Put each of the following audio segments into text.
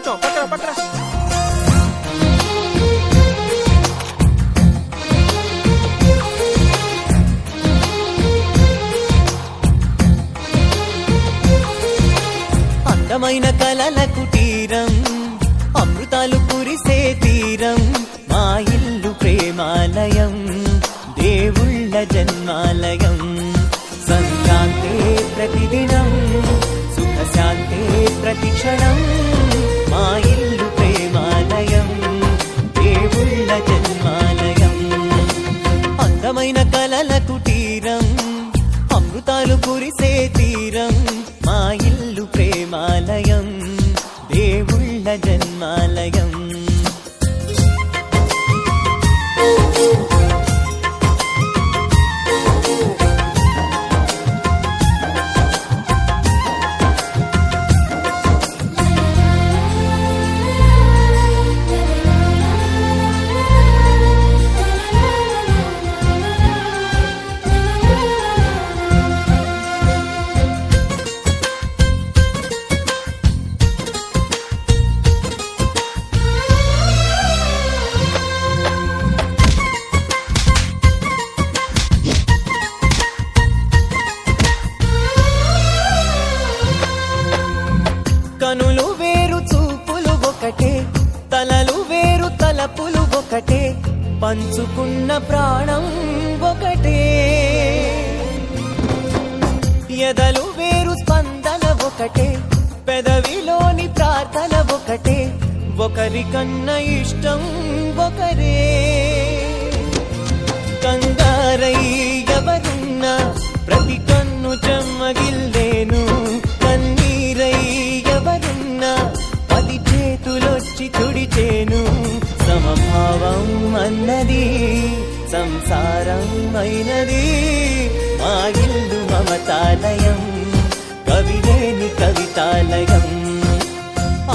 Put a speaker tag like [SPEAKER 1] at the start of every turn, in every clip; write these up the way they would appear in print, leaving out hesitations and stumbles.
[SPEAKER 1] కొంచెం పక్కన పక్కన.
[SPEAKER 2] అందమైన కలల కుటీరం, అమృతాలు కురిసే తీరం, మా ఇల్లు ప్రేమాలయం, దేవుళ్ళ జన్మాలయం. సంక్రాంతే ప్రతిదినం, సుఖశాంతే ప్రతిక్షణం, మా ఇల్లు ప్రేమాలయం, దేవుళ్ళ జన్మాలయం. అందమైన కలల కుటీరం, అమృతాలు కురిసే తీరం, మా ఇల్లు ప్రేమాలయం, దేవుళ్ళ జన్మాలయం. కనులు వేరు చూపులు ఒకటే, తలలు వేరు తలపులు ఒకటే, పంచుకున్న ప్రాణం ఒకటే. ఎదలు వేరు స్పందన ఒకటే, పెదవిలోని ప్రార్థన ఒకటే, ఒకరికన్నా ఇష్టం ఒకరే. కంగారై ఎవరున్నా ప్రతి కన్ను చెమ్మగిల్లేను, కన్నీరై ఎవరున్నా 10 చేతులొచ్చి తుడిచేను. సమభావం అన్నది సంసారం అయినది, మా ఇల్లు మమతాలయం, కవిలేని కవితాలయం.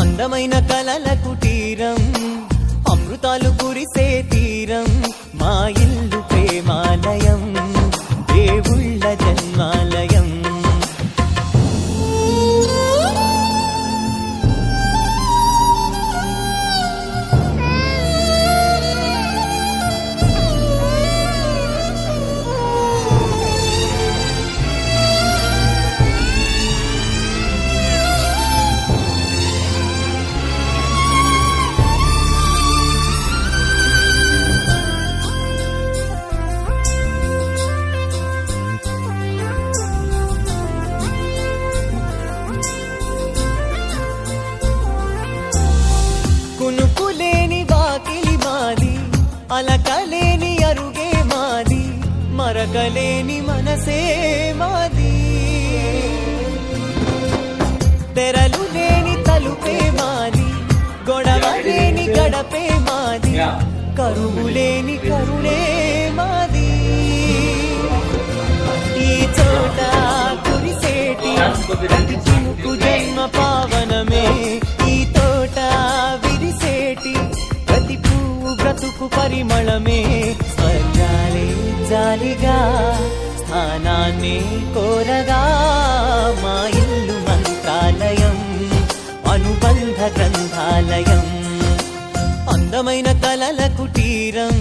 [SPEAKER 2] అందమైన కలల కుటీరం, అమృతాలు కురిసే తీరం, మా ఇల్లు ప్రేమాలయం, దేవుళ్ళ జన్మాలయం. కునుకులేని వాకిలి మాది, అలకలేని అరుగే మాది, మరకలేని మనసే మాది. తెరలు లేని తలుపే మాది, గొడవ లేని గడపే మాది, కరువు లేని కరుణే మాది. ఈ చోట కురిసేటి ప్రతి చినుకు జన్మ పావనమే, ఈ తోట విరిసేటి ప్రతి పువ్వు బ్రతుకు పరిమళమే. స్వర్గాలే జాలిగా స్థానాన్ని కోరగా, మా ఇల్లు మంత్రాలయం, అనుబంధ గ్రంథాలయం. అందమైన కలల కుటీరం,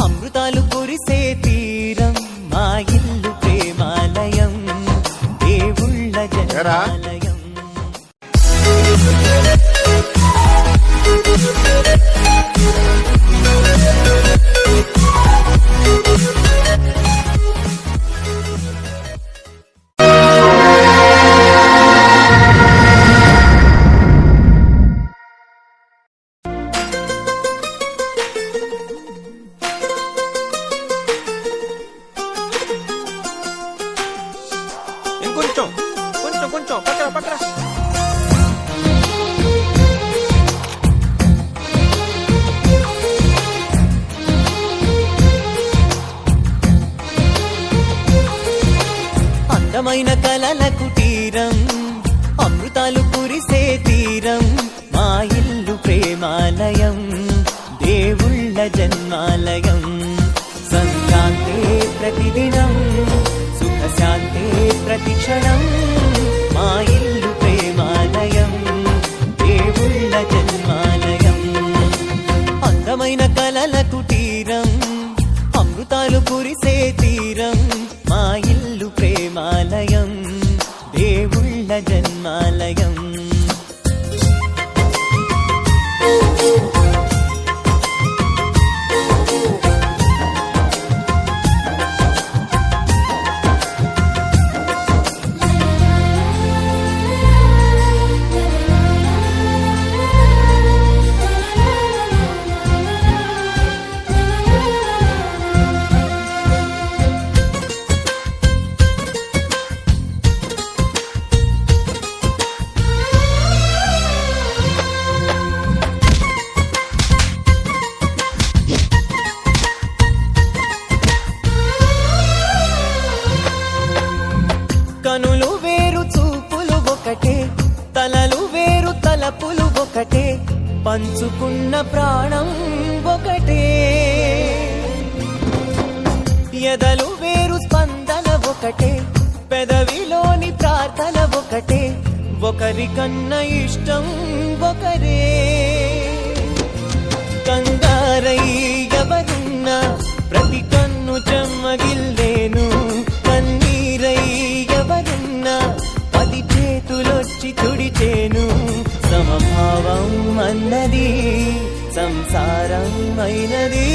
[SPEAKER 2] అమృతాలు కురిసే తీరం, మా ఇల్లు ప్రేమాలయం, దేవుళ్ళ జన్మాలయం.
[SPEAKER 1] ఇంకొంచెం కొంచెం కొంచెం పక్కన పక్కన.
[SPEAKER 2] అందమైన కలల కుటీరం, అమృతాలు కురిసే తీరం, మా ఇల్లు ప్రేమాలయం, దేవుళ్ళ జన్మాలయం. సంక్రాంతే ప్రతిదినం, సుఖశాంతే ప్రతిక్షణం, మా ఇల్లు ప్రేమాలయం, దేవుళ్ళ ఒకటే తలలు వేరు తలపులు ఒకటే పంచుకున్న ప్రాణం ఒకటే ఎదలు వేరు స్పందన ఒకటే పెదవిలోని ప్రార్థన ఒకటే ఒకరికన్నా ఇష్టం ఒకరే కంగారై ఎవరున్నా ప్రతి కన్ను చెమ్మగిల్లేను కన్నీరై ఎవరున్నా 10 చేతులొచ్చి తుడిచేను సమభావం అన్నది సంసారం అయినది